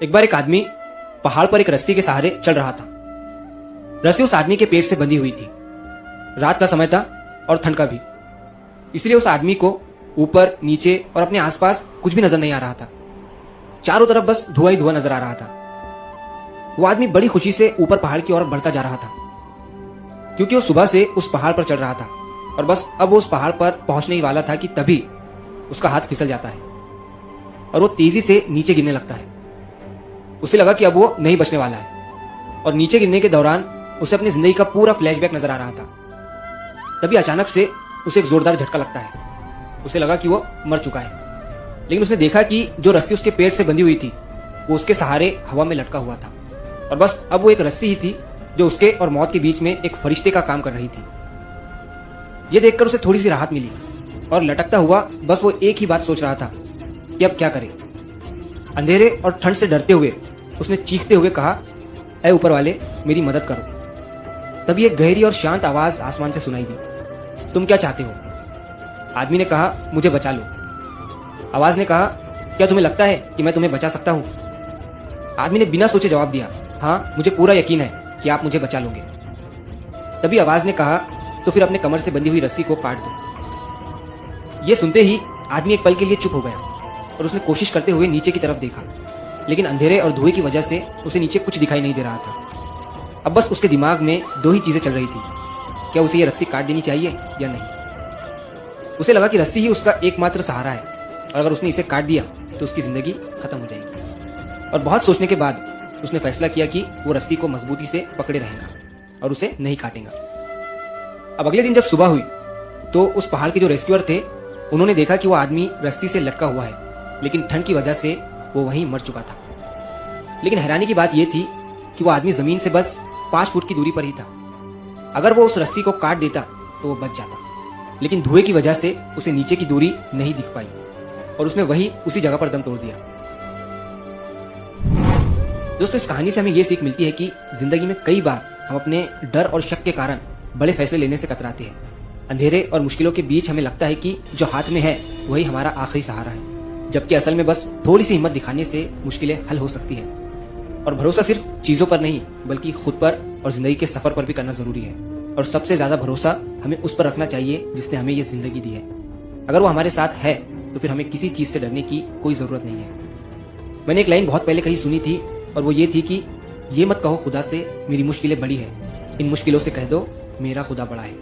एक बार एक आदमी पहाड़ पर एक रस्सी के सहारे चल रहा था। रस्सी उस आदमी के पेट से बंधी हुई थी। रात का समय था और ठंड का भी, इसलिए उस आदमी को ऊपर नीचे और अपने आसपास कुछ भी नजर नहीं आ रहा था। चारों तरफ बस धुआं ही धुआं नजर आ रहा था। वो आदमी बड़ी खुशी से ऊपर पहाड़ की ओर बढ़ता जा रहा था, क्योंकि वो सुबह से उस पहाड़ पर चढ़ रहा था और बस अब वो उस पहाड़ पर पहुंचने ही वाला था कि तभी उसका हाथ फिसल जाता है और वो तेजी से नीचे गिरने लगता है। उसे लगा कि अब वो नहीं बचने वाला है और नीचे गिरने के दौरान उसे अपनी जिंदगी का पूरा फ्लैशबैक नजर आ रहा था। तभी अचानक से उसे एक जोरदार झटका लगता है। उसे लगा कि वो मर चुका है, लेकिन उसने देखा कि जो रस्सी उसके पेट से बंधी हुई थी वो उसके सहारे हवा में लटका हुआ था और बस अब वो एक रस्सी ही थी जो उसके और मौत के बीच में एक फरिश्ते का काम कर रही थी। ये देखकर उसे थोड़ी सी राहत मिली और लटकता हुआ बस वो एक ही बात सोच रहा था कि अब क्या करे। अंधेरे और ठंड से डरते हुए उसने चीखते हुए कहा, ऐ ऊपर वाले, मेरी मदद करो। तभी एक गहरी और शांत आवाज आसमान से सुनाई दी, तुम क्या चाहते हो? आदमी ने कहा, मुझे बचा लो। आवाज ने कहा, क्या तुम्हें लगता है कि मैं तुम्हें बचा सकता हूं? आदमी ने बिना सोचे जवाब दिया, हाँ, मुझे पूरा यकीन है कि आप मुझे बचा लोगे। तभी आवाज ने कहा, तो फिर अपने कमर से बंधी हुई रस्सी को काट दो। ये सुनते ही आदमी एक पल के लिए चुप हो गया और उसने कोशिश करते हुए नीचे की तरफ देखा, लेकिन अंधेरे और धुएं की वजह से उसे नीचे कुछ दिखाई नहीं दे रहा था। अब बस उसके दिमाग में दो ही चीजें चल रही थी, क्या उसे ये रस्सी काट देनी चाहिए या नहीं। उसे लगा कि रस्सी ही उसका एकमात्र सहारा है और अगर उसने इसे काट दिया तो उसकी जिंदगी खत्म हो जाएगी। और बहुत सोचने के बाद उसने फैसला किया कि वो रस्सी को मजबूती से पकड़े रहेगा और उसे नहीं काटेगा। अब अगले दिन जब सुबह हुई तो उस पहाड़ के जो रेस्क्यूअर थे उन्होंने देखा कि वो आदमी रस्सी से लटका हुआ है, लेकिन ठंड की वजह से वो वहीं मर चुका था। लेकिन हैरानी की बात यह थी कि वो आदमी जमीन से बस 5 फुट की दूरी पर ही था। अगर वो उस रस्सी को काट देता तो वो बच जाता, लेकिन धुएं की वजह से उसे नीचे की दूरी नहीं दिख पाई और उसने वही उसी जगह पर दम तोड़ दिया। दोस्तों, इस कहानी से हमें यह सीख मिलती है कि जिंदगी में कई बार हम अपने डर और शक के कारण बड़े फैसले लेने से कतराते हैं। अंधेरे और मुश्किलों के बीच हमें लगता है कि जो हाथ में है वही हमारा आखिरी सहारा है, जबकि असल में बस थोड़ी सी हिम्मत दिखाने से मुश्किलें हल हो सकती है। और भरोसा सिर्फ चीजों पर नहीं बल्कि खुद पर और जिंदगी के सफर पर भी करना जरूरी है। और सबसे ज्यादा भरोसा हमें उस पर रखना चाहिए जिसने हमें ये जिंदगी दी है। अगर वो हमारे साथ है तो फिर हमें किसी चीज से डरने की कोई जरूरत नहीं है। मैंने एक लाइन बहुत पहले कहीं सुनी थी और वो ये थी कि ये मत कहो खुदा से मेरी मुश्किलें बड़ी है, इन मुश्किलों से कह दो मेरा खुदा बड़ा है।